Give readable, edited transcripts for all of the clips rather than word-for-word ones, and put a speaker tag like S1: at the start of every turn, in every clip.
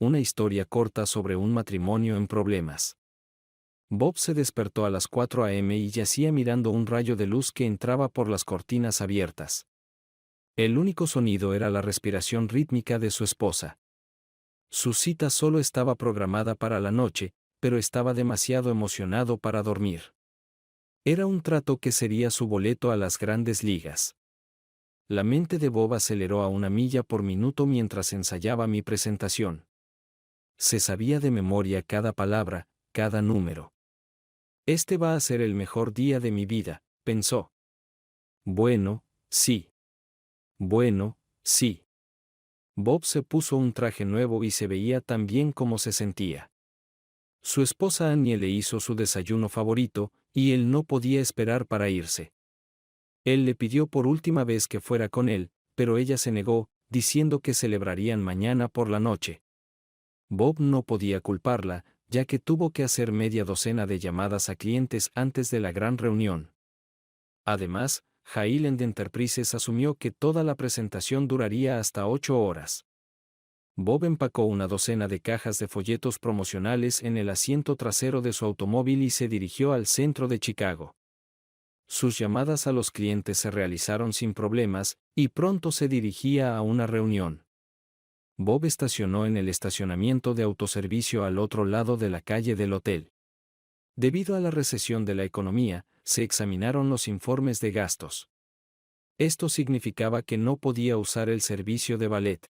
S1: Una historia corta sobre un matrimonio en problemas. Bob se despertó a las 4 a.m. y yacía mirando un rayo de luz que entraba por las cortinas abiertas. El único sonido era la respiración rítmica de su esposa. Su cita solo estaba programada para la noche, pero estaba demasiado emocionado para dormir. Era un trato que sería su boleto a las grandes ligas. La mente de Bob aceleró a 1 milla por minuto mientras ensayaba mi presentación. Se sabía de memoria cada palabra, cada número. Este va a ser el mejor día de mi vida, pensó. Bueno, sí. Bueno, sí. Bob se puso un traje nuevo y se veía tan bien como se sentía. Su esposa Annie le hizo su desayuno favorito, y él no podía esperar para irse. Él le pidió por última vez que fuera con él, pero ella se negó, diciendo que celebrarían mañana por la noche. Bob no podía culparla, ya que tuvo que hacer media docena de llamadas a clientes antes de la gran reunión. Además, Highland Enterprises asumió que toda la presentación duraría hasta 8 horas. Bob empacó una docena de cajas de folletos promocionales en el asiento trasero de su automóvil y se dirigió al centro de Chicago. Sus llamadas a los clientes se realizaron sin problemas, y pronto se dirigía a una reunión. Bob estacionó en el estacionamiento de autoservicio al otro lado de la calle del hotel. Debido a la recesión de la economía, se examinaron los informes de gastos. Esto significaba que no podía usar el servicio de ballet.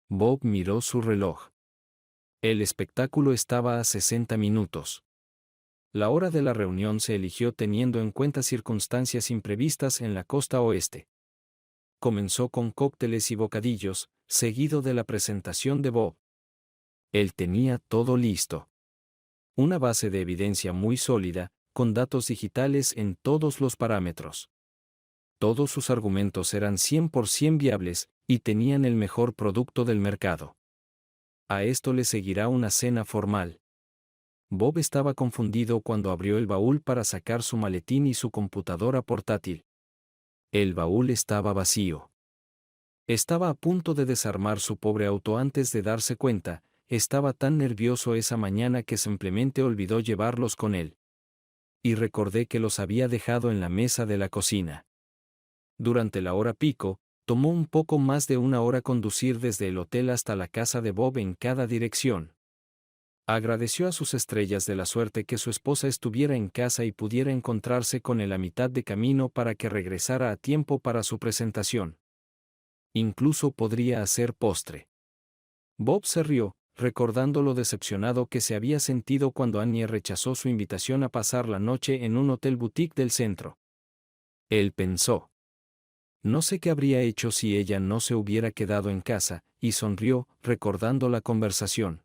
S1: Bob miró su reloj. El espectáculo estaba a 60 minutos. La hora de la reunión se eligió teniendo en cuenta circunstancias imprevistas en la costa oeste. Comenzó con cócteles y bocadillos, seguido de la presentación de Bob. Él tenía todo listo. Una base de evidencia muy sólida, con datos digitales en todos los parámetros. Todos sus argumentos eran 100% viables, y tenían el mejor producto del mercado. A esto le seguirá una cena formal. Bob estaba confundido cuando abrió el baúl para sacar su maletín y su computadora portátil. El baúl estaba vacío. Estaba a punto de desarmar su pobre auto antes de darse cuenta. Estaba tan nervioso esa mañana que simplemente olvidó llevarlos con él. Y recordé que los había dejado en la mesa de la cocina. Durante la hora pico, tomó un poco más de 1 hora conducir desde el hotel hasta la casa de Bob en cada dirección. Agradeció a sus estrellas de la suerte que su esposa estuviera en casa y pudiera encontrarse con él a mitad de camino para que regresara a tiempo para su presentación. Incluso podría hacer postre. Bob se rió, recordando lo decepcionado que se había sentido cuando Annie rechazó su invitación a pasar la noche en un hotel boutique del centro. Él pensó. No sé qué habría hecho si ella no se hubiera quedado en casa, y sonrió, recordando la conversación.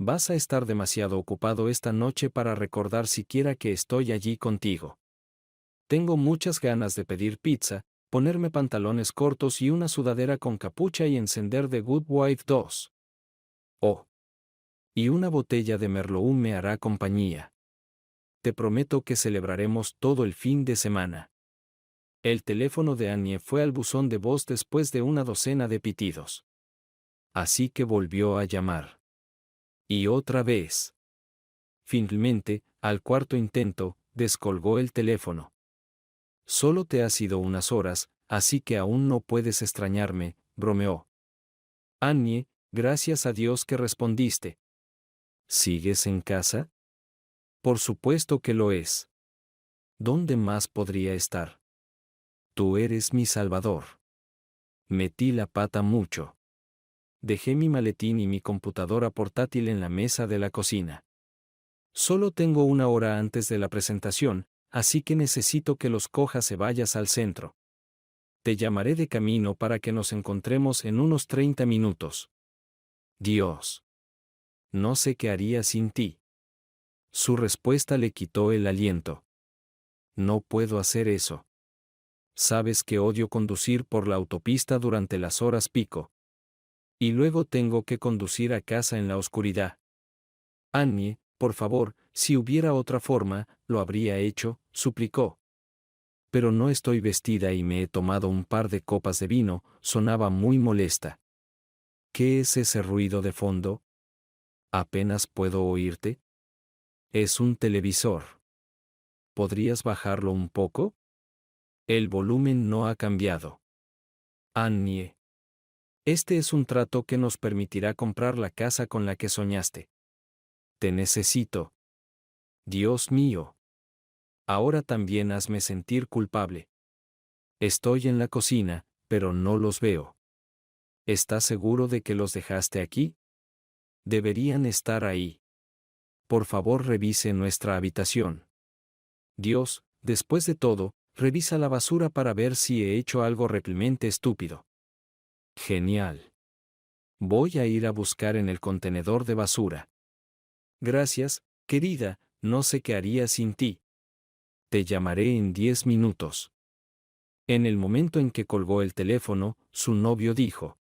S1: Vas a estar demasiado ocupado esta noche para recordar siquiera que estoy allí contigo. Tengo muchas ganas de pedir pizza, ponerme pantalones cortos y una sudadera con capucha y encender The Good Wife 2. Oh. Y una botella de Merlot me hará compañía. Te prometo que celebraremos todo el fin de semana. El teléfono de Annie fue al buzón de voz después de una docena de pitidos. Así que volvió a llamar. Y otra vez. Finalmente, al cuarto intento, descolgó el teléfono. Solo te has ido unas horas, así que aún no puedes extrañarme, bromeó. Annie, gracias a Dios que respondiste. ¿Sigues en casa? Por supuesto que lo es. ¿Dónde más podría estar? Tú eres mi salvador. Metí la pata mucho. Dejé mi maletín y mi computadora portátil en la mesa de la cocina. Solo tengo 1 hora antes de la presentación, así que necesito que los cojas y vayas al centro. Te llamaré de camino para que nos encontremos en unos 30 minutos. Dios. No sé qué haría sin ti. Su respuesta le quitó el aliento. No puedo hacer eso. Sabes que odio conducir por la autopista durante las horas pico. Y luego tengo que conducir a casa en la oscuridad. Annie, por favor, si hubiera otra forma, lo habría hecho, suplicó. Pero no estoy vestida y me he tomado un par de copas de vino, sonaba muy molesta. ¿Qué es ese ruido de fondo? Apenas puedo oírte. Es un televisor. ¿Podrías bajarlo un poco? El volumen no ha cambiado. Annie. Este es un trato que nos permitirá comprar la casa con la que soñaste. Te necesito. Dios mío. Ahora también hazme sentir culpable. Estoy en la cocina, pero no los veo. ¿Estás seguro de que los dejaste aquí? Deberían estar ahí. Por favor, revise nuestra habitación. Dios, después de todo, revisa la basura para ver si he hecho algo realmente estúpido. Genial. Voy a ir a buscar en el contenedor de basura. Gracias, querida, no sé qué haría sin ti. Te llamaré en 10 minutos. En el momento en que colgó el teléfono, su novio dijo: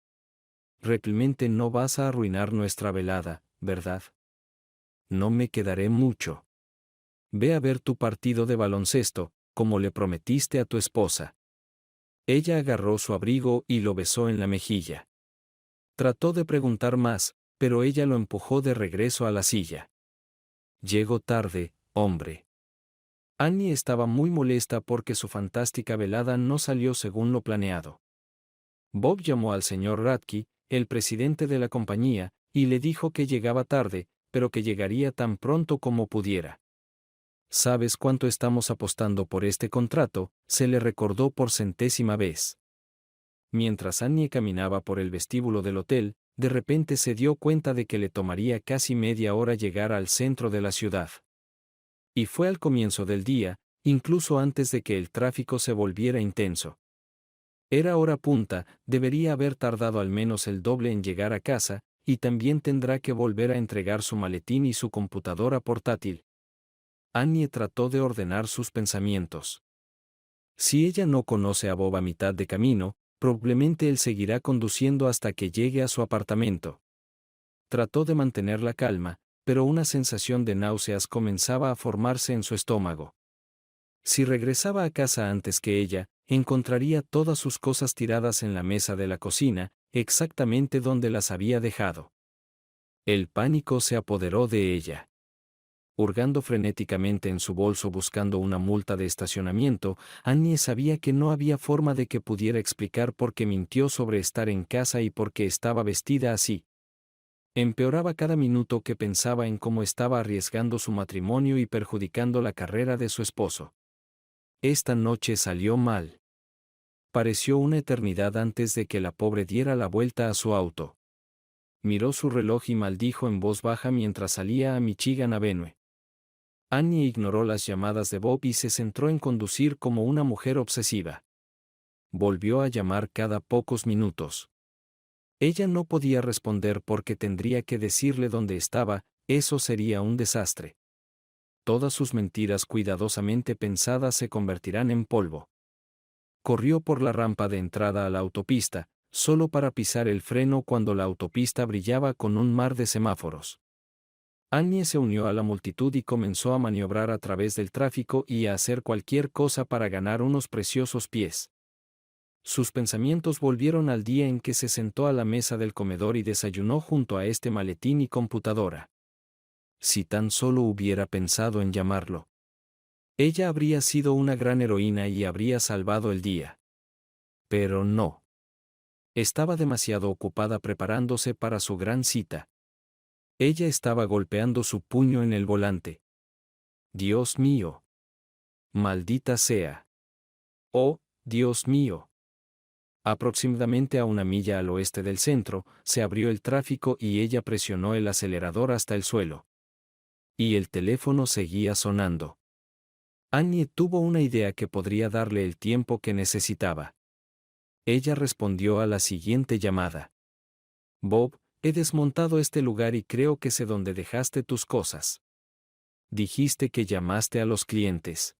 S1: realmente no vas a arruinar nuestra velada, ¿verdad? No me quedaré mucho. Ve a ver tu partido de baloncesto, como le prometiste a tu esposa. Ella agarró su abrigo y lo besó en la mejilla. Trató de preguntar más, pero ella lo empujó de regreso a la silla. Llegó tarde, hombre. Annie estaba muy molesta porque su fantástica velada no salió según lo planeado. Bob llamó al señor Radke, el presidente de la compañía, y le dijo que llegaba tarde, pero que llegaría tan pronto como pudiera. ¿Sabes cuánto estamos apostando por este contrato?, se le recordó por centésima vez. Mientras Annie caminaba por el vestíbulo del hotel, de repente se dio cuenta de que le tomaría casi media hora llegar al centro de la ciudad. Y fue al comienzo del día, incluso antes de que el tráfico se volviera intenso. Era hora punta, debería haber tardado al menos el doble en llegar a casa, y también tendrá que volver a entregar su maletín y su computadora portátil. Annie trató de ordenar sus pensamientos. Si ella no conoce a Bob a mitad de camino, probablemente él seguirá conduciendo hasta que llegue a su apartamento. Trató de mantener la calma, pero una sensación de náuseas comenzaba a formarse en su estómago. Si regresaba a casa antes que ella, encontraría todas sus cosas tiradas en la mesa de la cocina, exactamente donde las había dejado. El pánico se apoderó de ella. Hurgando frenéticamente en su bolso buscando una multa de estacionamiento, Annie sabía que no había forma de que pudiera explicar por qué mintió sobre estar en casa y por qué estaba vestida así. Empeoraba cada minuto que pensaba en cómo estaba arriesgando su matrimonio y perjudicando la carrera de su esposo. Esta noche salió mal. Pareció una eternidad antes de que la pobre diera la vuelta a su auto. Miró su reloj y maldijo en voz baja mientras salía a Michigan Avenue. Annie ignoró las llamadas de Bob y se centró en conducir como una mujer obsesiva. Volvió a llamar cada pocos minutos. Ella no podía responder porque tendría que decirle dónde estaba, eso sería un desastre. Todas sus mentiras cuidadosamente pensadas se convertirán en polvo. Corrió por la rampa de entrada a la autopista, solo para pisar el freno cuando la autopista brillaba con un mar de semáforos. Annie se unió a la multitud y comenzó a maniobrar a través del tráfico y a hacer cualquier cosa para ganar unos preciosos pies. Sus pensamientos volvieron al día en que se sentó a la mesa del comedor y desayunó junto a este maletín y computadora. Si tan solo hubiera pensado en llamarlo. Ella habría sido una gran heroína y habría salvado el día. Pero no. Estaba demasiado ocupada preparándose para su gran cita. Ella estaba golpeando su puño en el volante. Dios mío. Maldita sea. Oh, Dios mío. Aproximadamente a una milla al oeste del centro, se abrió el tráfico y ella presionó el acelerador hasta el suelo. Y el teléfono seguía sonando. Annie tuvo una idea que podría darle el tiempo que necesitaba. Ella respondió a la siguiente llamada. Bob, he desmontado este lugar y creo que sé dónde dejaste tus cosas. Dijiste que llamaste a los clientes.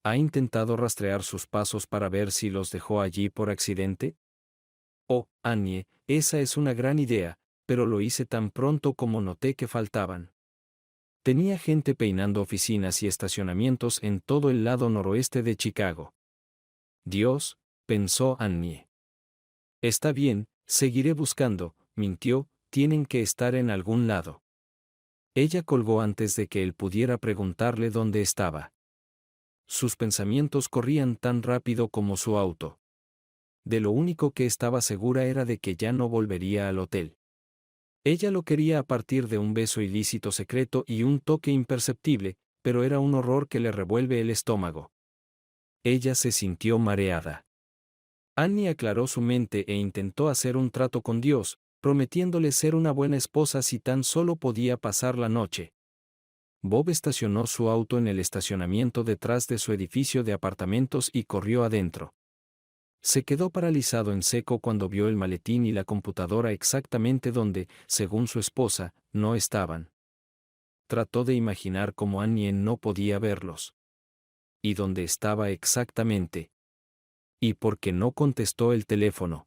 S1: ¿Ha intentado rastrear sus pasos para ver si los dejó allí por accidente? Oh, Annie, esa es una gran idea, pero lo hice tan pronto como noté que faltaban. Tenía gente peinando oficinas y estacionamientos en todo el lado noroeste de Chicago. Dios, pensó Annie. Está bien, seguiré buscando, mintió, tienen que estar en algún lado. Ella colgó antes de que él pudiera preguntarle dónde estaba. Sus pensamientos corrían tan rápido como su auto. De lo único que estaba segura era de que ya no volvería al hotel. Ella lo quería a partir de un beso ilícito secreto y un toque imperceptible, pero era un horror que le revuelve el estómago. Ella se sintió mareada. Annie aclaró su mente e intentó hacer un trato con Dios, prometiéndole ser una buena esposa si tan solo podía pasar la noche. Bob estacionó su auto en el estacionamiento detrás de su edificio de apartamentos y corrió adentro. Se quedó paralizado en seco cuando vio el maletín y la computadora exactamente donde, según su esposa, no estaban. Trató de imaginar cómo Annie no podía verlos. ¿Y dónde estaba exactamente? ¿Y por qué no contestó el teléfono?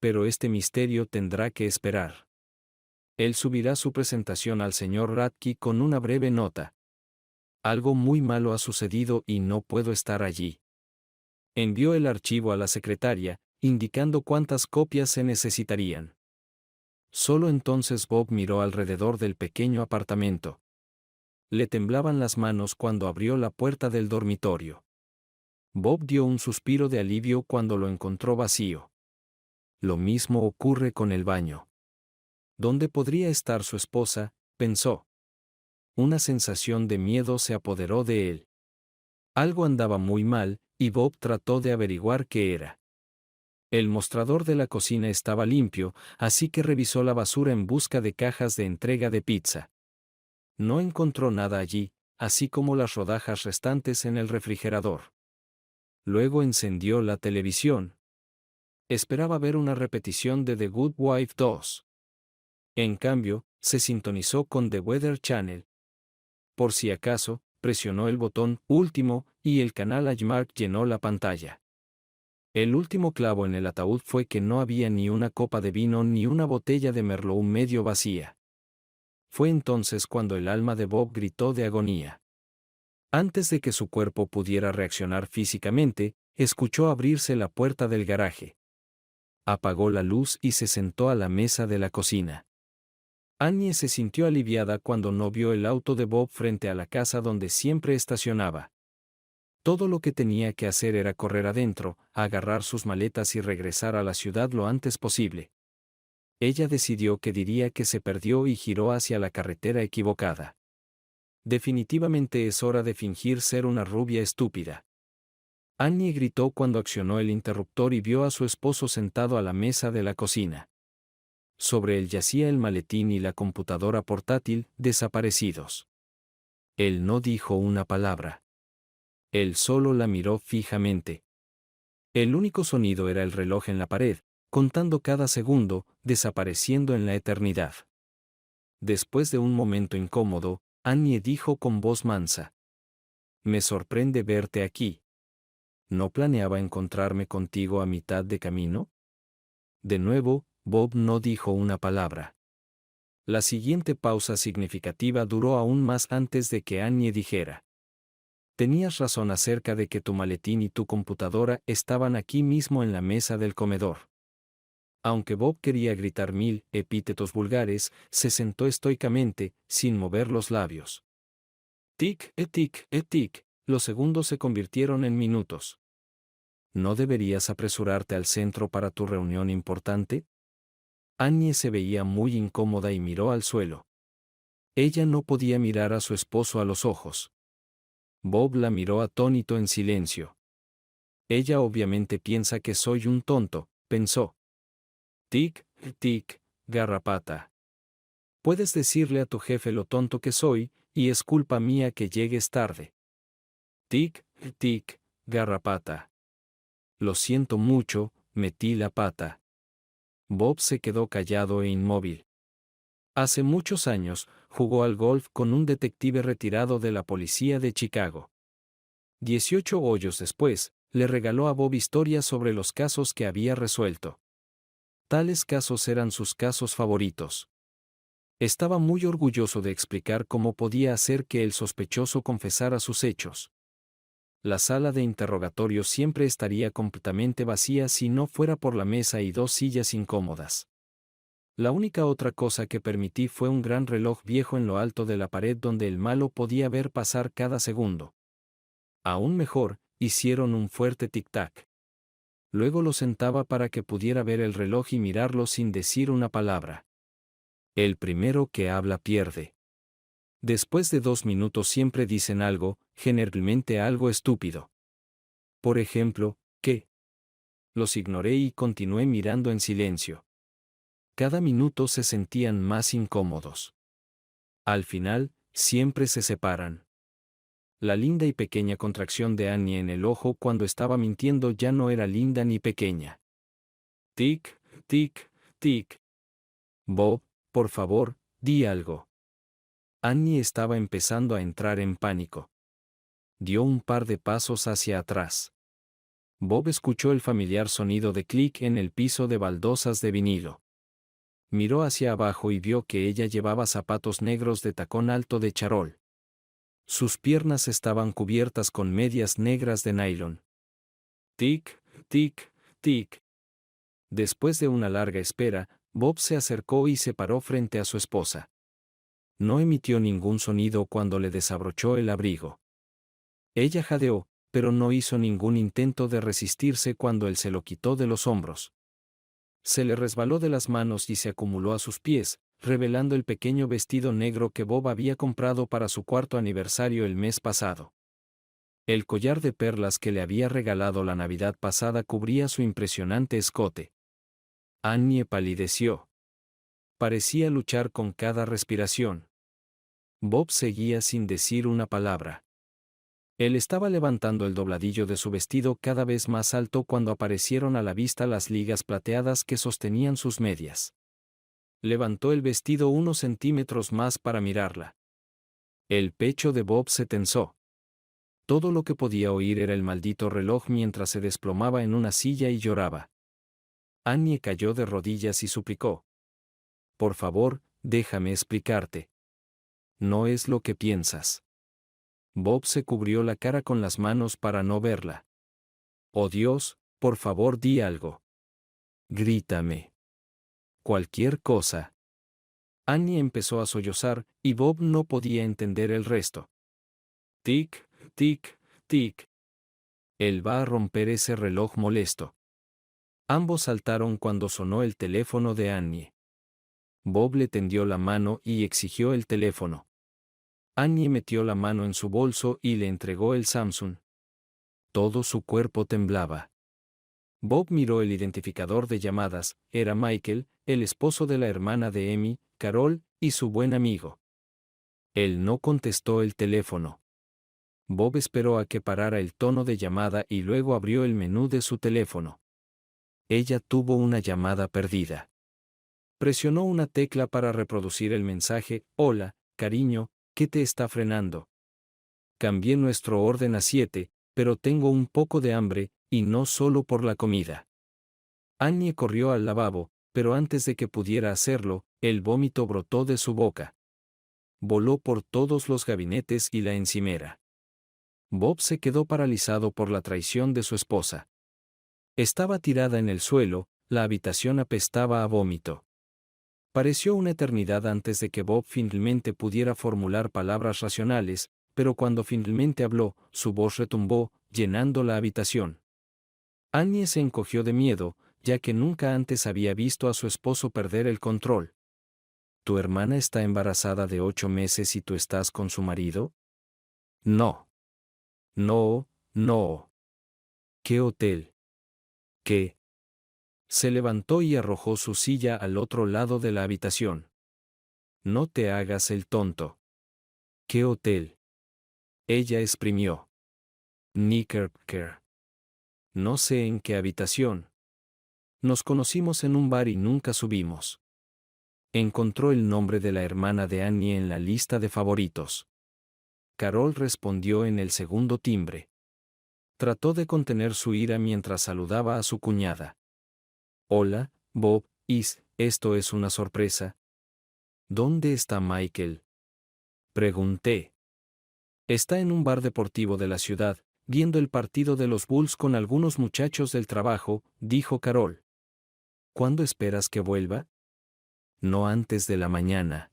S1: Pero este misterio tendrá que esperar. Él subirá su presentación al señor Radke con una breve nota. Algo muy malo ha sucedido y no puedo estar allí. Envió el archivo a la secretaria, indicando cuántas copias se necesitarían. Solo entonces Bob miró alrededor del pequeño apartamento. Le temblaban las manos cuando abrió la puerta del dormitorio. Bob dio un suspiro de alivio cuando lo encontró vacío. Lo mismo ocurre con el baño. ¿Dónde podría estar su esposa?, pensó. Una sensación de miedo se apoderó de él. Algo andaba muy mal, y Bob trató de averiguar qué era. El mostrador de la cocina estaba limpio, así que revisó la basura en busca de cajas de entrega de pizza. No encontró nada allí, así como las rodajas restantes en el refrigerador. Luego encendió la televisión. Esperaba ver una repetición de The Good Wife 2. En cambio, se sintonizó con The Weather Channel. Por si acaso, presionó el botón último y el canal Hallmark llenó la pantalla. El último clavo en el ataúd fue que no había ni una copa de vino ni una botella de Merlot medio vacía. Fue entonces cuando el alma de Bob gritó de agonía. Antes de que su cuerpo pudiera reaccionar físicamente, escuchó abrirse la puerta del garaje. Apagó la luz y se sentó a la mesa de la cocina. Annie se sintió aliviada cuando no vio el auto de Bob frente a la casa donde siempre estacionaba. Todo lo que tenía que hacer era correr adentro, agarrar sus maletas y regresar a la ciudad lo antes posible. Ella decidió que diría que se perdió y giró hacia la carretera equivocada. Definitivamente es hora de fingir ser una rubia estúpida. Annie gritó cuando accionó el interruptor y vio a su esposo sentado a la mesa de la cocina. Sobre él yacía el maletín y la computadora portátil, desaparecidos. Él no dijo una palabra. Él solo la miró fijamente. El único sonido era el reloj en la pared, contando cada segundo, desapareciendo en la eternidad. Después de un momento incómodo, Annie dijo con voz mansa: «Me sorprende verte aquí. ¿No planeaba encontrarme contigo a mitad de camino?» De nuevo, Bob no dijo una palabra. La siguiente pausa significativa duró aún más antes de que Annie dijera: «Tenías razón acerca de que tu maletín y tu computadora estaban aquí mismo en la mesa del comedor». Aunque Bob quería gritar mil epítetos vulgares, se sentó estoicamente, sin mover los labios. Tic, tic, los segundos se convirtieron en minutos. ¿No deberías apresurarte al centro para tu reunión importante? Annie se veía muy incómoda y miró al suelo. Ella no podía mirar a su esposo a los ojos. Bob la miró atónito en silencio. Ella obviamente piensa que soy un tonto, pensó. Tic, tic, garrapata. Puedes decirle a tu jefe lo tonto que soy, y es culpa mía que llegues tarde. Tic, tic, garrapata. Lo siento mucho, metí la pata. Bob se quedó callado e inmóvil. Hace muchos años, jugó al golf con un detective retirado de la policía de Chicago. 18 hoyos después, le regaló a Bob historias sobre los casos que había resuelto. Tales casos eran sus casos favoritos. Estaba muy orgulloso de explicar cómo podía hacer que el sospechoso confesara sus hechos. La sala de interrogatorio siempre estaría completamente vacía si no fuera por la mesa y dos sillas incómodas. La única otra cosa que permití fue un gran reloj viejo en lo alto de la pared donde el malo podía ver pasar cada segundo. Aún mejor, hicieron un fuerte tic-tac. Luego lo sentaba para que pudiera ver el reloj y mirarlo sin decir una palabra. El primero que habla pierde. Después de 2 minutos siempre dicen algo, generalmente algo estúpido. Por ejemplo, ¿qué? Los ignoré y continué mirando en silencio. Cada minuto se sentían más incómodos. Al final, siempre se separan. La linda y pequeña contracción de Annie en el ojo cuando estaba mintiendo ya no era linda ni pequeña. Tic, tic, tic. Bob, por favor, di algo. Annie estaba empezando a entrar en pánico. Dio un par de pasos hacia atrás. Bob escuchó el familiar sonido de clic en el piso de baldosas de vinilo. Miró hacia abajo y vio que ella llevaba zapatos negros de tacón alto de charol. Sus piernas estaban cubiertas con medias negras de nylon. Tic, tic, tic. Después de una larga espera, Bob se acercó y se paró frente a su esposa. No emitió ningún sonido cuando le desabrochó el abrigo. Ella jadeó, pero no hizo ningún intento de resistirse cuando él se lo quitó de los hombros. Se le resbaló de las manos y se acumuló a sus pies, revelando el pequeño vestido negro que Bob había comprado para su 4º aniversario el mes pasado. El collar de perlas que le había regalado la Navidad pasada cubría su impresionante escote. Annie palideció. Parecía luchar con cada respiración. Bob seguía sin decir una palabra. Él estaba levantando el dobladillo de su vestido cada vez más alto cuando aparecieron a la vista las ligas plateadas que sostenían sus medias. Levantó el vestido unos centímetros más para mirarla. El pecho de Bob se tensó. Todo lo que podía oír era el maldito reloj mientras se desplomaba en una silla y lloraba. Annie cayó de rodillas y suplicó. Por favor, déjame explicarte. No es lo que piensas. Bob se cubrió la cara con las manos para no verla. Oh Dios, por favor di algo. Grítame. Cualquier cosa. Annie empezó a sollozar, y Bob no podía entender el resto. Tic, tic, tic. Él va a romper ese reloj molesto. Ambos saltaron cuando sonó el teléfono de Annie. Bob le tendió la mano y exigió el teléfono. Annie metió la mano en su bolso y le entregó el Samsung. Todo su cuerpo temblaba. Bob miró el identificador de llamadas, era Michael, el esposo de la hermana de Amy, Carol, y su buen amigo. Él no contestó el teléfono. Bob esperó a que parara el tono de llamada y luego abrió el menú de su teléfono. Ella tuvo una llamada perdida. Presionó una tecla para reproducir el mensaje, hola, cariño, ¿qué te está frenando? Cambié nuestro orden a 7, pero tengo un poco de hambre, y no solo por la comida. Annie corrió al lavabo, pero antes de que pudiera hacerlo, el vómito brotó de su boca. Voló por todos los gabinetes y la encimera. Bob se quedó paralizado por la traición de su esposa. Estaba tirada en el suelo, la habitación apestaba a vómito. Pareció una eternidad antes de que Bob finalmente pudiera formular palabras racionales, pero cuando finalmente habló, su voz retumbó, llenando la habitación. Annie se encogió de miedo, ya que nunca antes había visto a su esposo perder el control. ¿Tu hermana está embarazada de 8 meses y tú estás con su marido? No. No, no. ¿Qué hotel? ¿Qué? Se levantó y arrojó su silla al otro lado de la habitación. No te hagas el tonto. ¿Qué hotel? Ella exprimió. Knickerbocker. No sé en qué habitación. Nos conocimos en un bar y nunca subimos. Encontró el nombre de la hermana de Annie en la lista de favoritos. Carol respondió en el segundo timbre. Trató de contener su ira mientras saludaba a su cuñada. Hola, Bob, esto es una sorpresa. ¿Dónde está Michael? Pregunté. Está en un bar deportivo de la ciudad, viendo el partido de los Bulls con algunos muchachos del trabajo, dijo Carol. ¿Cuándo esperas que vuelva? No antes de la mañana.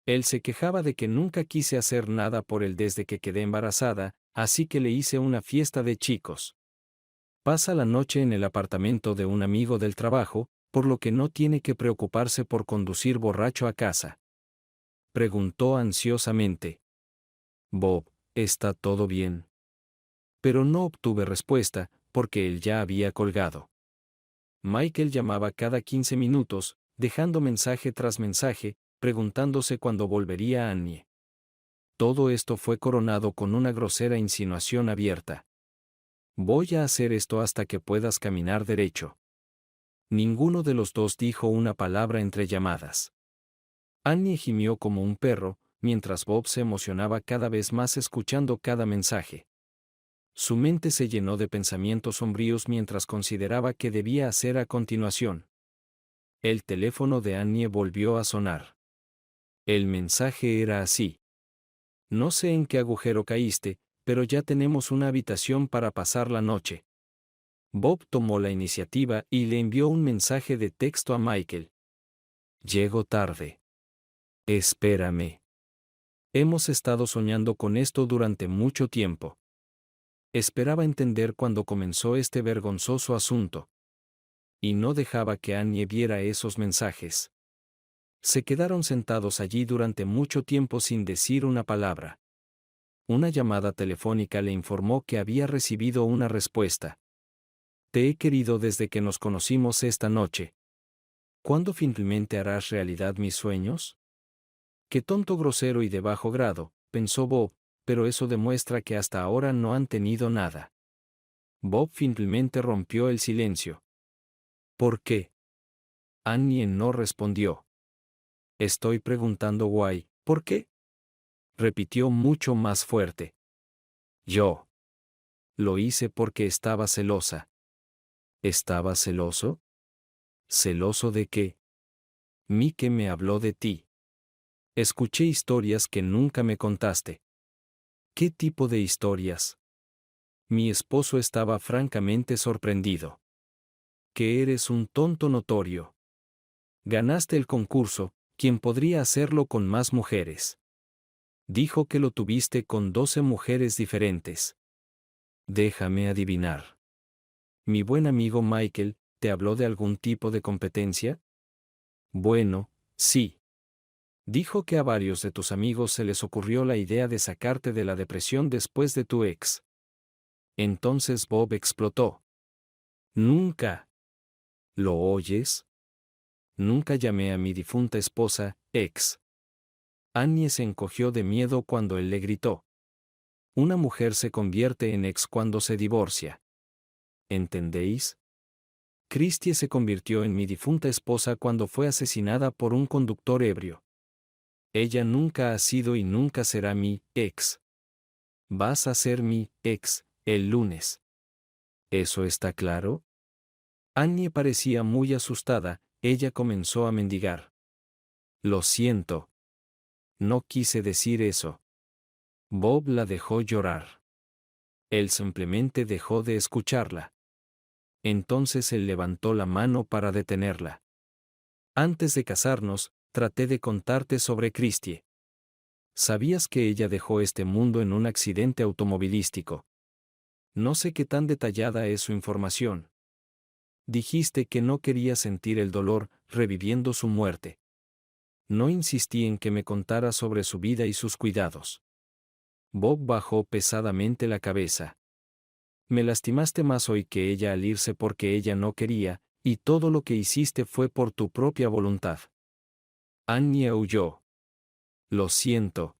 S1: Él se quejaba de que nunca quise hacer nada por él desde que quedé embarazada, así que le hice una fiesta de chicos. Pasa la noche en el apartamento de un amigo del trabajo, por lo que no tiene que preocuparse por conducir borracho a casa. Preguntó ansiosamente. Bob, ¿está todo bien? Pero no obtuve respuesta, porque él ya había colgado. Michael llamaba cada 15 minutos, dejando mensaje tras mensaje, preguntándose cuándo volvería Annie. Todo esto fue coronado con una grosera insinuación abierta. Voy a hacer esto hasta que puedas caminar derecho. Ninguno de los dos dijo una palabra entre llamadas. Annie gimió como un perro, mientras Bob se emocionaba cada vez más escuchando cada mensaje. Su mente se llenó de pensamientos sombríos mientras consideraba qué debía hacer a continuación. El teléfono de Annie volvió a sonar. El mensaje era así. No sé en qué agujero caíste, pero ya tenemos una habitación para pasar la noche. Bob tomó la iniciativa y le envió un mensaje de texto a Michael. Llego tarde. Espérame. Hemos estado soñando con esto durante mucho tiempo. Esperaba entender cuando comenzó este vergonzoso asunto. Y no dejaba que Annie viera esos mensajes. Se quedaron sentados allí durante mucho tiempo sin decir una palabra. Una llamada telefónica le informó que había recibido una respuesta. Te he querido desde que nos conocimos esta noche. ¿Cuándo finalmente harás realidad mis sueños? Qué tonto, grosero y de bajo grado, pensó Bob, pero eso demuestra que hasta ahora no han tenido nada. Bob finalmente rompió el silencio. ¿Por qué? Annie no respondió. Estoy preguntando guay, ¿por qué? Repitió mucho más fuerte. Yo. Lo hice porque estaba celosa. ¿Estaba celoso? ¿Celoso de qué? Mike me habló de ti. Escuché historias que nunca me contaste. ¿Qué tipo de historias? Mi esposo estaba francamente sorprendido. Que eres un tonto notorio. Ganaste el concurso, ¿quién podría hacerlo con más mujeres? Dijo que lo tuviste con 12 mujeres diferentes. Déjame adivinar. Mi buen amigo Michael, ¿te habló de algún tipo de competencia? Bueno, sí. Dijo que a varios de tus amigos se les ocurrió la idea de sacarte de la depresión después de tu ex. Entonces Bob explotó. Nunca. ¿Lo oyes? Nunca llamé a mi difunta esposa, ex. Annie se encogió de miedo cuando él le gritó. Una mujer se convierte en ex cuando se divorcia. ¿Entendéis? Christie se convirtió en mi difunta esposa cuando fue asesinada por un conductor ebrio. Ella nunca ha sido y nunca será mi ex. Vas a ser mi ex el lunes. ¿Eso está claro? Annie parecía muy asustada, ella comenzó a mendigar. Lo siento. No quise decir eso. Bob la dejó llorar. Él simplemente dejó de escucharla. Entonces él levantó la mano para detenerla. Antes de casarnos, traté de contarte sobre Christie. ¿Sabías que ella dejó este mundo en un accidente automovilístico? No sé qué tan detallada es su información. Dijiste que no quería sentir el dolor, reviviendo su muerte. No insistí en que me contara sobre su vida y sus cuidados. Bob bajó pesadamente la cabeza. Me lastimaste más hoy que ella al irse porque ella no quería, y todo lo que hiciste fue por tu propia voluntad. Annie huyó. Lo siento.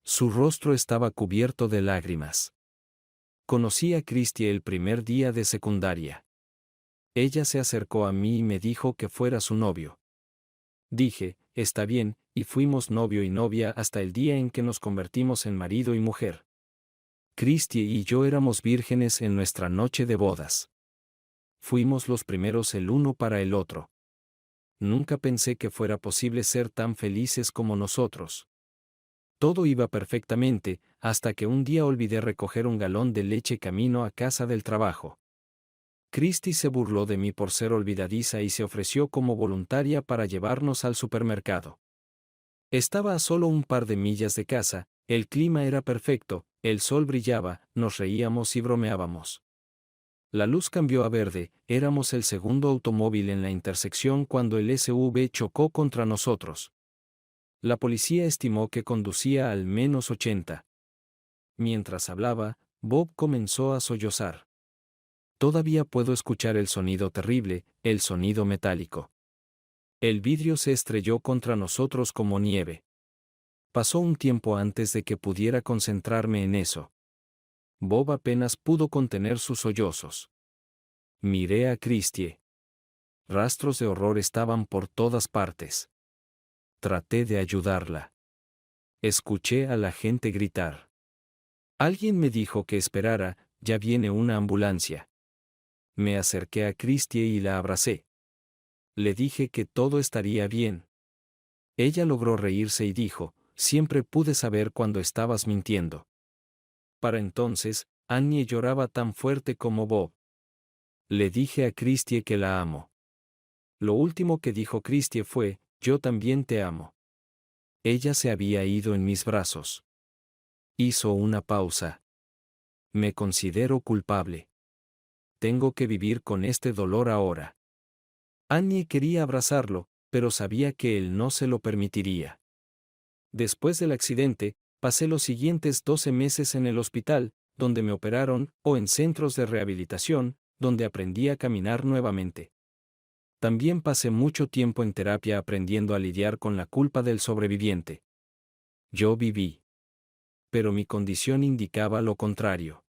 S1: Su rostro estaba cubierto de lágrimas. Conocí a Christie el primer día de secundaria. Ella se acercó a mí y me dijo que fuera su novio. Dije, está bien, y fuimos novio y novia hasta el día en que nos convertimos en marido y mujer. Christie y yo éramos vírgenes en nuestra noche de bodas. Fuimos los primeros el uno para el otro. Nunca pensé que fuera posible ser tan felices como nosotros. Todo iba perfectamente, hasta que un día olvidé recoger un galón de leche camino a casa del trabajo. Christy se burló de mí por ser olvidadiza y se ofreció como voluntaria para llevarnos al supermercado. Estaba a solo un par de millas de casa, el clima era perfecto, el sol brillaba, nos reíamos y bromeábamos. La luz cambió a verde, éramos el segundo automóvil en la intersección cuando el SUV chocó contra nosotros. La policía estimó que conducía al menos 80. Mientras hablaba, Bob comenzó a sollozar. Todavía puedo escuchar el sonido terrible, el sonido metálico. El vidrio se estrelló contra nosotros como nieve. Pasó un tiempo antes de que pudiera concentrarme en eso. Bob apenas pudo contener sus sollozos. Miré a Christie. Rastros de horror estaban por todas partes. Traté de ayudarla. Escuché a la gente gritar. Alguien me dijo que esperara, ya viene una ambulancia. Me acerqué a Christie y la abracé. Le dije que todo estaría bien. Ella logró reírse y dijo, siempre pude saber cuando estabas mintiendo. Para entonces, Annie lloraba tan fuerte como Bob. Le dije a Christie que la amo. Lo último que dijo Christie fue, yo también te amo. Ella se había ido en mis brazos. Hizo una pausa. Me considero culpable. Tengo que vivir con este dolor ahora. Annie quería abrazarlo, pero sabía que él no se lo permitiría. Después del accidente, pasé los siguientes 12 meses en el hospital, donde me operaron, o en centros de rehabilitación, donde aprendí a caminar nuevamente. También pasé mucho tiempo en terapia aprendiendo a lidiar con la culpa del sobreviviente. Yo viví. Pero mi condición indicaba lo contrario.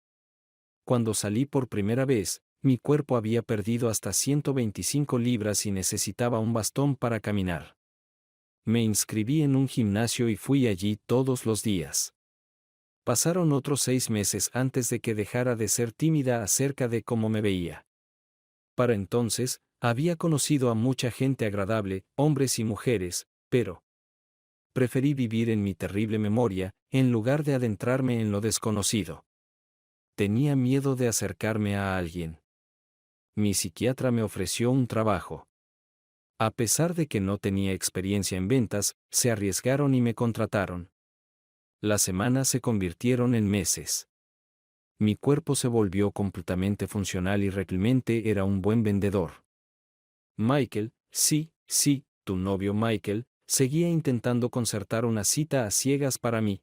S1: Cuando salí por primera vez, mi cuerpo había perdido hasta 125 libras y necesitaba un bastón para caminar. Me inscribí en un gimnasio y fui allí todos los días. Pasaron otros 6 meses antes de que dejara de ser tímida acerca de cómo me veía. Para entonces, había conocido a mucha gente agradable, hombres y mujeres, pero preferí vivir en mi terrible memoria, en lugar de adentrarme en lo desconocido. Tenía miedo de acercarme a alguien. Mi psiquiatra me ofreció un trabajo. A pesar de que no tenía experiencia en ventas, se arriesgaron y me contrataron. Las semanas se convirtieron en meses. Mi cuerpo se volvió completamente funcional y realmente era un buen vendedor. Michael, sí, tu novio Michael, seguía intentando concertar una cita a ciegas para mí.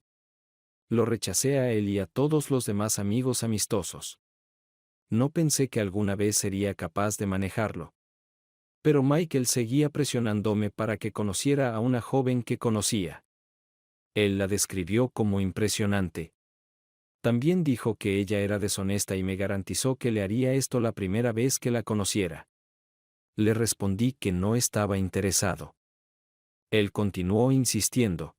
S1: Lo rechacé a él y a todos los demás amigos amistosos. No pensé que alguna vez sería capaz de manejarlo. Pero Michael seguía presionándome para que conociera a una joven que conocía. Él la describió como impresionante. También dijo que ella era deshonesta y me garantizó que le haría esto la primera vez que la conociera. Le respondí que no estaba interesado. Él continuó insistiendo.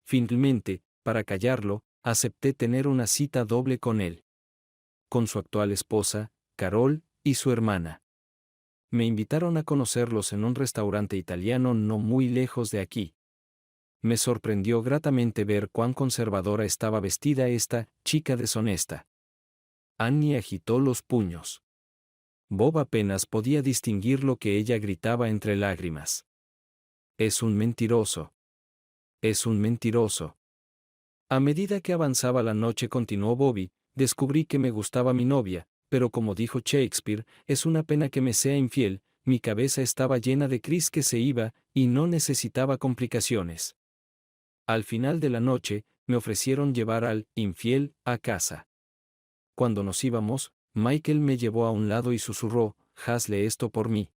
S1: Finalmente, para callarlo, acepté tener una cita doble con él. Con su actual esposa, Carol, y su hermana. Me invitaron a conocerlos en un restaurante italiano no muy lejos de aquí. Me sorprendió gratamente ver cuán conservadora estaba vestida esta chica deshonesta. Annie agitó los puños. Bob apenas podía distinguir lo que ella gritaba entre lágrimas. Es un mentiroso. Es un mentiroso. A medida que avanzaba la noche, continuó Bobby, descubrí que me gustaba mi novia, pero como dijo Shakespeare, es una pena que me sea infiel, mi cabeza estaba llena de Chris que se iba, y no necesitaba complicaciones. Al final de la noche, me ofrecieron llevar al infiel a casa. Cuando nos íbamos, Michael me llevó a un lado y susurró, hazle esto por mí.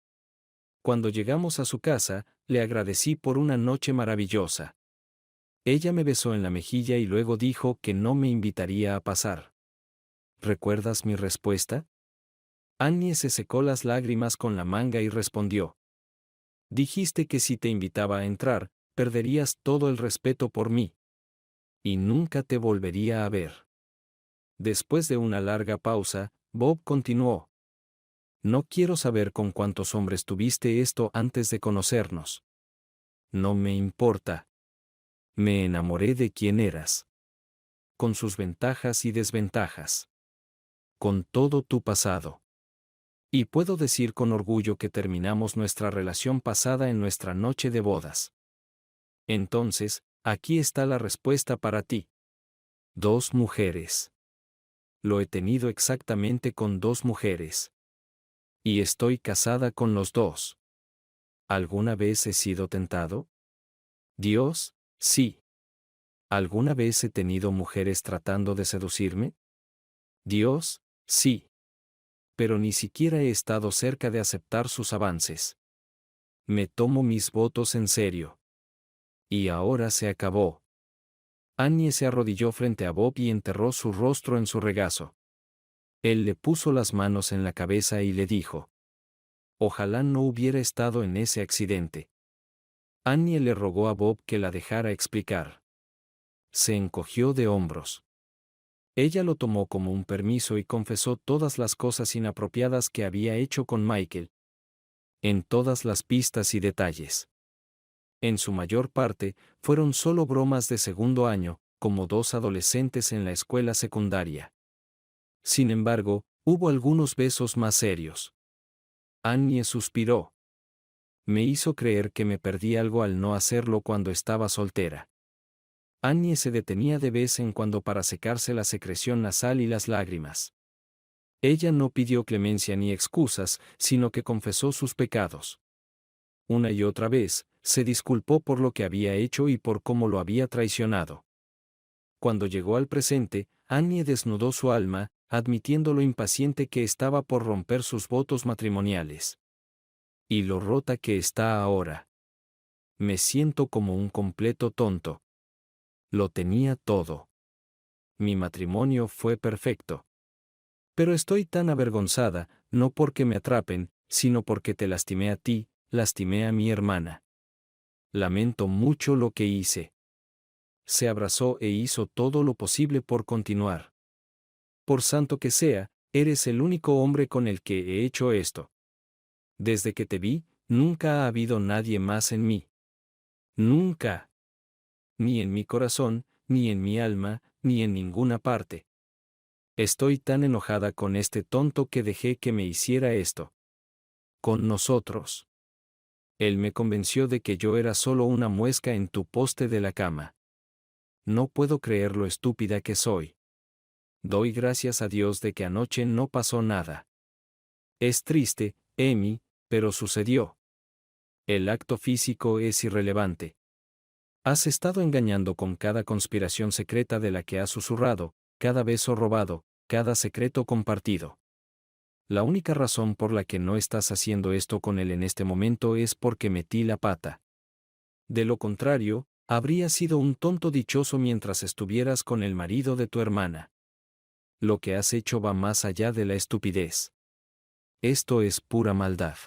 S1: Cuando llegamos a su casa, le agradecí por una noche maravillosa. Ella me besó en la mejilla y luego dijo que no me invitaría a pasar. ¿Recuerdas mi respuesta? Annie se secó las lágrimas con la manga y respondió. Dijiste que si te invitaba a entrar, perderías todo el respeto por mí. Y nunca te volvería a ver. Después de una larga pausa, Bob continuó. No quiero saber con cuántos hombres tuviste esto antes de conocernos. No me importa. Me enamoré de quién eras. Con sus ventajas y desventajas. Con todo tu pasado. Y puedo decir con orgullo que terminamos nuestra relación pasada en nuestra noche de bodas. Entonces, aquí está la respuesta para ti. 2 mujeres. Lo he tenido exactamente con 2 mujeres. Y estoy casada con los 2. ¿Alguna vez he sido tentado? Dios, sí. ¿Alguna vez he tenido mujeres tratando de seducirme? Dios, sí. Pero ni siquiera he estado cerca de aceptar sus avances. Me tomo mis votos en serio. Y ahora se acabó. Annie se arrodilló frente a Bob y enterró su rostro en su regazo. Él le puso las manos en la cabeza y le dijo: ojalá no hubiera estado en ese accidente. Annie le rogó a Bob que la dejara explicar. Se encogió de hombros. Ella lo tomó como un permiso y confesó todas las cosas inapropiadas que había hecho con Michael. En todas las pistas y detalles. En su mayor parte, fueron solo bromas de segundo año, como 2 adolescentes en la escuela secundaria. Sin embargo, hubo algunos besos más serios. Annie suspiró. Me hizo creer que me perdí algo al no hacerlo cuando estaba soltera. Annie se detenía de vez en cuando para secarse la secreción nasal y las lágrimas. Ella no pidió clemencia ni excusas, sino que confesó sus pecados. Una y otra vez, se disculpó por lo que había hecho y por cómo lo había traicionado. Cuando llegó al presente, Annie desnudó su alma, admitiendo lo impaciente que estaba por romper sus votos matrimoniales. Y lo rota que está ahora. Me siento como un completo tonto. Lo tenía todo. Mi matrimonio fue perfecto. Pero estoy tan avergonzada, no porque me atrapen, sino porque te lastimé a ti, lastimé a mi hermana. Lamento mucho lo que hice. Se abrazó e hizo todo lo posible por continuar. Por santo que sea, eres el único hombre con el que he hecho esto. Desde que te vi, nunca ha habido nadie más en mí. Nunca. Ni en mi corazón, ni en mi alma, ni en ninguna parte. Estoy tan enojada con este tonto que dejé que me hiciera esto. Con nosotros. Él me convenció de que yo era solo una muesca en tu poste de la cama. No puedo creer lo estúpida que soy. Doy gracias a Dios de que anoche no pasó nada. Es triste, Amy, pero sucedió. El acto físico es irrelevante. Has estado engañando con cada conspiración secreta de la que has susurrado, cada beso robado, cada secreto compartido. La única razón por la que no estás haciendo esto con él en este momento es porque metí la pata. De lo contrario, habrías sido un tonto dichoso mientras estuvieras con el marido de tu hermana. Lo que has hecho va más allá de la estupidez. Esto es pura maldad.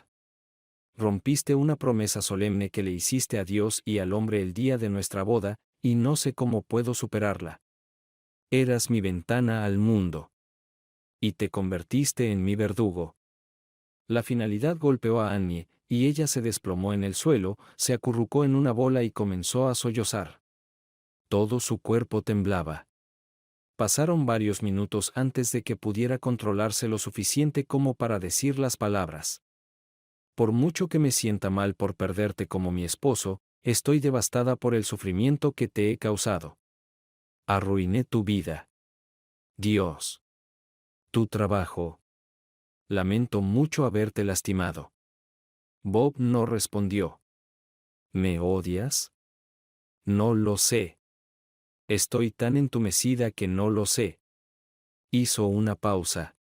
S1: Rompiste una promesa solemne que le hiciste a Dios y al hombre el día de nuestra boda, y no sé cómo puedo superarla. Eras mi ventana al mundo. Y te convertiste en mi verdugo. La finalidad golpeó a Annie, y ella se desplomó en el suelo, se acurrucó en una bola y comenzó a sollozar. Todo su cuerpo temblaba. Pasaron varios minutos antes de que pudiera controlarse lo suficiente como para decir las palabras. Por mucho que me sienta mal por perderte como mi esposo, estoy devastada por el sufrimiento que te he causado. Arruiné tu vida. Dios. Tu trabajo. Lamento mucho haberte lastimado. Bob no respondió. ¿Me odias? No lo sé. Estoy tan entumecida que no lo sé. Hizo una pausa.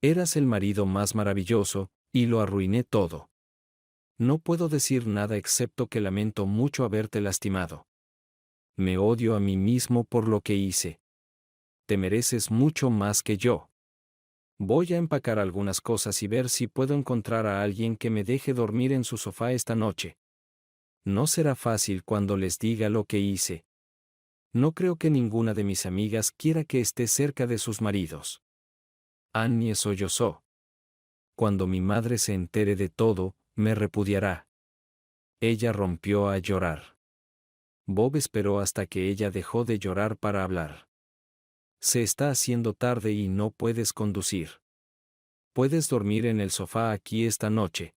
S1: Eras el marido más maravilloso, y lo arruiné todo. No puedo decir nada excepto que lamento mucho haberte lastimado. Me odio a mí mismo por lo que hice. Te mereces mucho más que yo. Voy a empacar algunas cosas y ver si puedo encontrar a alguien que me deje dormir en su sofá esta noche. No será fácil cuando les diga lo que hice. No creo que ninguna de mis amigas quiera que esté cerca de sus maridos. Annie sollozó. Cuando mi madre se entere de todo, me repudiará. Ella rompió a llorar. Bob esperó hasta que ella dejó de llorar para hablar. Se está haciendo tarde y no puedes conducir. puedes dormir en el sofá aquí esta noche.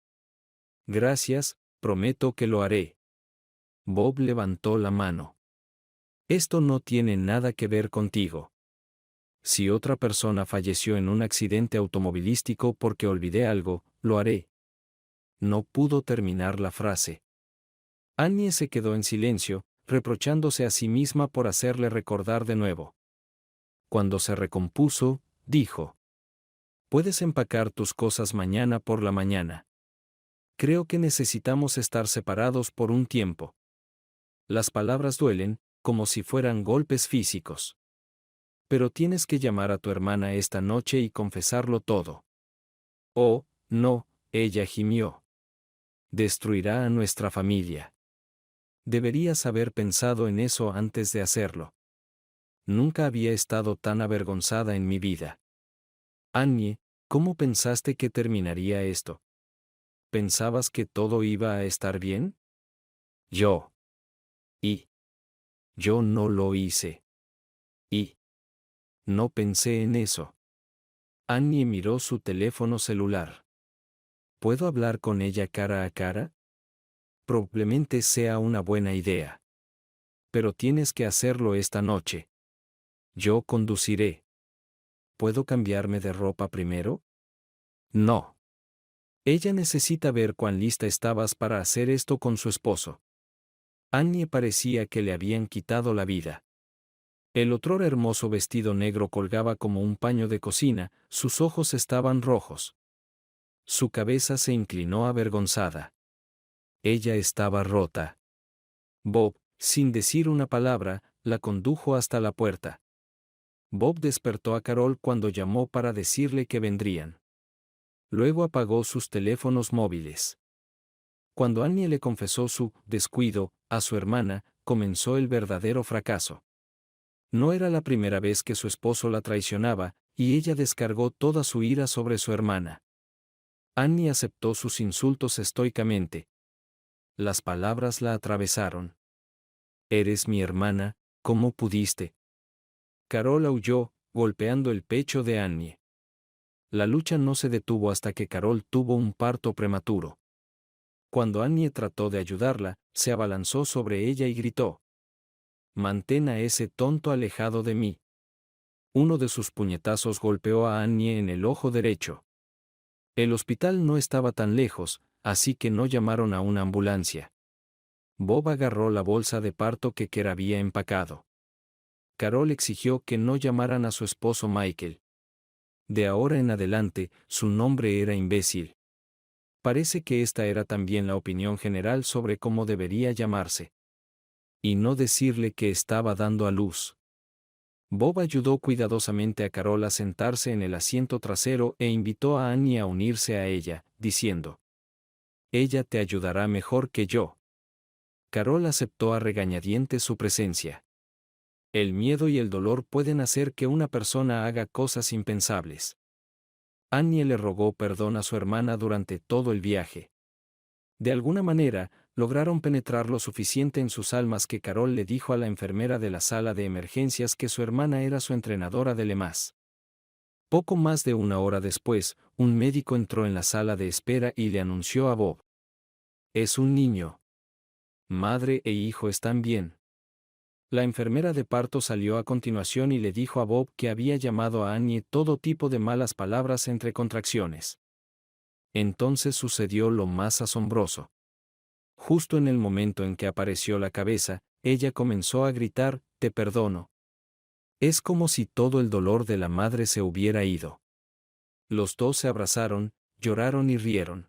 S1: Gracias, prometo que lo haré. Bob levantó la mano. Esto no tiene nada que ver contigo. Si otra persona falleció en un accidente automovilístico porque olvidé algo, lo haré. No pudo terminar la frase. Annie se quedó en silencio, reprochándose a sí misma por hacerle recordar de nuevo. Cuando se recompuso, dijo: Puedes empacar tus cosas mañana por la mañana. Creo que necesitamos estar separados por un tiempo. Las palabras duelen, como si fueran golpes físicos. Pero tienes que llamar a tu hermana esta noche y confesarlo todo. Oh, no, ella gimió. Destruirá a nuestra familia. Deberías haber pensado en eso antes de hacerlo. Nunca había estado tan avergonzada en mi vida. Annie, ¿cómo pensaste que terminaría esto? ¿Pensabas que todo iba a estar bien? Yo no lo hice. Y no pensé en eso. Annie miró su teléfono celular. ¿Puedo hablar con ella cara a cara? Probablemente sea una buena idea. Pero tienes que hacerlo esta noche. Yo conduciré. ¿Puedo cambiarme de ropa primero? No. Ella necesita ver cuán lista estabas para hacer esto con su esposo. Annie parecía que le habían quitado la vida. El otrora hermoso vestido negro colgaba como un paño de cocina, sus ojos estaban rojos. Su cabeza se inclinó avergonzada. Ella estaba rota. Bob, sin decir una palabra, la condujo hasta la puerta. Bob despertó a Carol cuando llamó para decirle que vendrían. Luego apagó sus teléfonos móviles. Cuando Annie le confesó su descuido a su hermana, comenzó el verdadero fracaso. No era la primera vez que su esposo la traicionaba, y ella descargó toda su ira sobre su hermana. Annie aceptó sus insultos estoicamente. Las palabras la atravesaron. «Eres mi hermana, ¿cómo pudiste?» Carol aulló, golpeando el pecho de Annie. La lucha no se detuvo hasta que Carol tuvo un parto prematuro. Cuando Annie trató de ayudarla, se abalanzó sobre ella y gritó: «Mantén a ese tonto alejado de mí». Uno de sus puñetazos golpeó a Annie en el ojo derecho. El hospital no estaba tan lejos, así que no llamaron a una ambulancia. Bob agarró la bolsa de parto que Kerr había empacado. Carol exigió que no llamaran a su esposo Michael. De ahora en adelante, su nombre era imbécil. Parece que esta era también la opinión general sobre cómo debería llamarse. Y no decirle que estaba dando a luz. Bob ayudó cuidadosamente a Carol a sentarse en el asiento trasero e invitó a Annie a unirse a ella, diciendo: «Ella te ayudará mejor que yo». Carol aceptó a regañadientes su presencia. El miedo y el dolor pueden hacer que una persona haga cosas impensables. Annie le rogó perdón a su hermana durante todo el viaje. De alguna manera, lograron penetrar lo suficiente en sus almas que Carol le dijo a la enfermera de la sala de emergencias que su hermana era su entrenadora de lemas. Poco más de una hora después, un médico entró en la sala de espera y le anunció a Bob: «Es un niño. Madre e hijo están bien». La enfermera de parto salió a continuación y le dijo a Bob que había llamado a Annie todo tipo de malas palabras entre contracciones. Entonces sucedió lo más asombroso. Justo en el momento en que apareció la cabeza, ella comenzó a gritar: «Te perdono». Es como si todo el dolor de la madre se hubiera ido. Los dos se abrazaron, lloraron y rieron.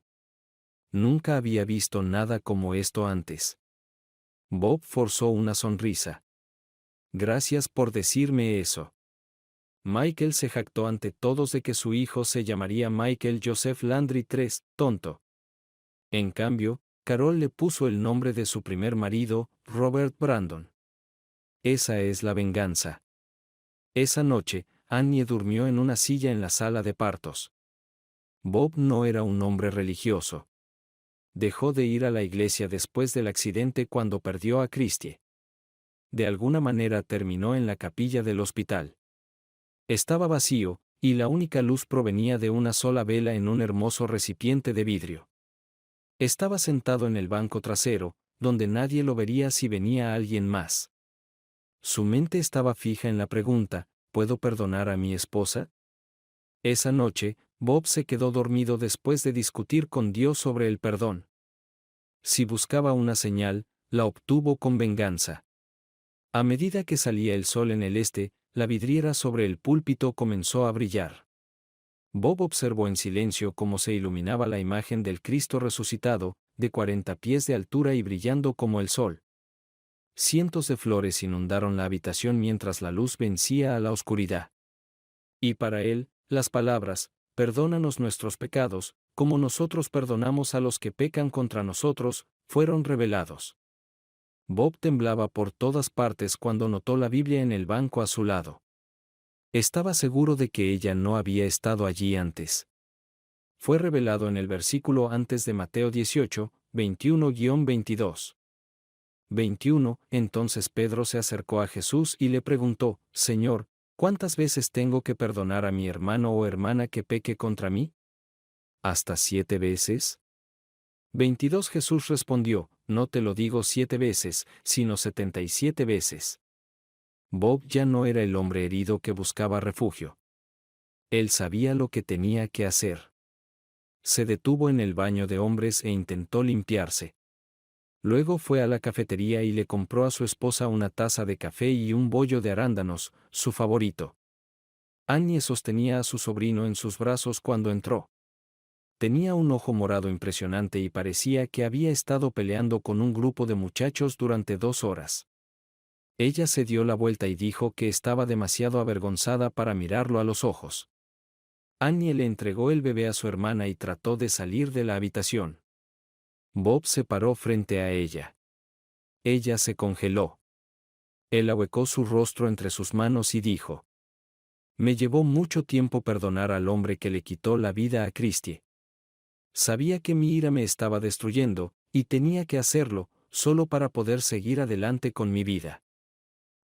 S1: Nunca había visto nada como esto antes. Bob forzó una sonrisa. «Gracias por decirme eso». Michael se jactó ante todos de que su hijo se llamaría Michael Joseph Landry III, tonto. En cambio, Carol le puso el nombre de su primer marido, Robert Brandon. Esa es la venganza. Esa noche, Annie durmió en una silla en la sala de partos. Bob no era un hombre religioso. Dejó de ir a la iglesia después del accidente cuando perdió a Christie. De alguna manera terminó en la capilla del hospital. Estaba vacío, y la única luz provenía de una sola vela en un hermoso recipiente de vidrio. Estaba sentado en el banco trasero, donde nadie lo vería si venía alguien más. Su mente estaba fija en la pregunta, ¿puedo perdonar a mi esposa? Esa noche, Bob se quedó dormido después de discutir con Dios sobre el perdón. Si buscaba una señal, la obtuvo con venganza. A medida que salía el sol en el este, la vidriera sobre el púlpito comenzó a brillar. Bob observó en silencio cómo se iluminaba la imagen del Cristo resucitado, de 40 pies de altura y brillando como el sol. Cientos de flores inundaron la habitación mientras la luz vencía a la oscuridad. Y para él, las palabras, perdónanos nuestros pecados, como nosotros perdonamos a los que pecan contra nosotros, fueron revelados. Bob temblaba por todas partes cuando notó la Biblia en el banco a su lado. Estaba seguro de que ella no había estado allí antes. Fue revelado en el versículo antes de Mateo 18, 21-22. 21. Entonces Pedro se acercó a Jesús y le preguntó, Señor, ¿cuántas veces tengo que perdonar a mi hermano o hermana que peque contra mí? ¿Hasta 7 veces? 22. Jesús respondió, no te lo digo 7 veces, sino 77 veces. Bob ya no era el hombre herido que buscaba refugio. Él sabía lo que tenía que hacer. Se detuvo en el baño de hombres e intentó limpiarse. Luego fue a la cafetería y le compró a su esposa una taza de café y un bollo de arándanos, su favorito. Annie sostenía a su sobrino en sus brazos cuando entró. Tenía un ojo morado impresionante y parecía que había estado peleando con un grupo de muchachos durante 2 horas. Ella se dio la vuelta y dijo que estaba demasiado avergonzada para mirarlo a los ojos. Annie le entregó el bebé a su hermana y trató de salir de la habitación. Bob se paró frente a ella. Ella se congeló. Él ahuecó su rostro entre sus manos y dijo: Me llevó mucho tiempo perdonar al hombre que le quitó la vida a Christie. Sabía que mi ira me estaba destruyendo, y tenía que hacerlo, solo para poder seguir adelante con mi vida.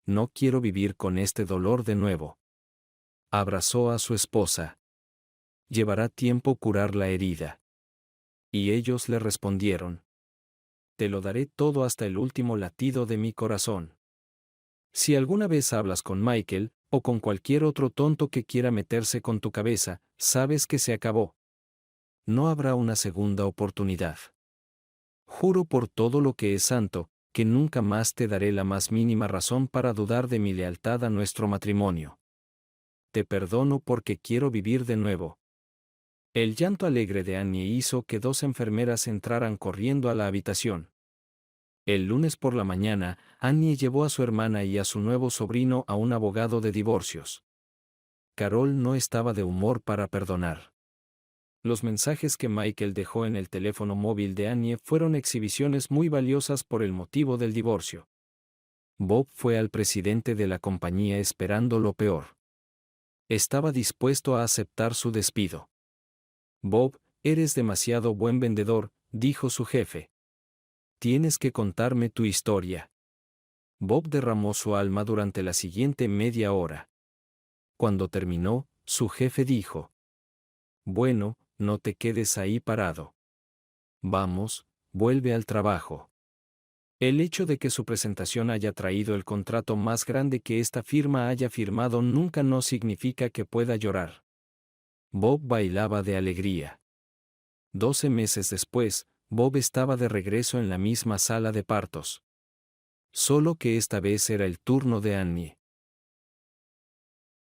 S1: No quiero vivir con este dolor de nuevo. Abrazó a su esposa. Llevará tiempo curar la herida. Y ellos le respondieron: Te lo daré todo hasta el último latido de mi corazón. Si alguna vez hablas con Michael, o con cualquier otro tonto que quiera meterse con tu cabeza, sabes que se acabó. No habrá una segunda oportunidad. Juro por todo lo que es santo, que nunca más te daré la más mínima razón para dudar de mi lealtad a nuestro matrimonio. Te perdono porque quiero vivir de nuevo. El llanto alegre de Annie hizo que 2 enfermeras entraran corriendo a la habitación. El lunes por la mañana, Annie llevó a su hermana y a su nuevo sobrino a un abogado de divorcios. Carol no estaba de humor para perdonar. Los mensajes que Michael dejó en el teléfono móvil de Annie fueron exhibiciones muy valiosas por el motivo del divorcio. Bob fue al presidente de la compañía esperando lo peor. Estaba dispuesto a aceptar su despido. Bob, eres demasiado buen vendedor, dijo su jefe. Tienes que contarme tu historia. Bob derramó su alma durante la siguiente media hora. Cuando terminó, su jefe dijo: Bueno, no te quedes ahí parado. Vamos, vuelve al trabajo. El hecho de que su presentación haya traído el contrato más grande que esta firma haya firmado nunca no significa que pueda llorar. Bob bailaba de alegría. 12 meses después, Bob estaba de regreso en la misma sala de partos. Solo que esta vez era el turno de Annie.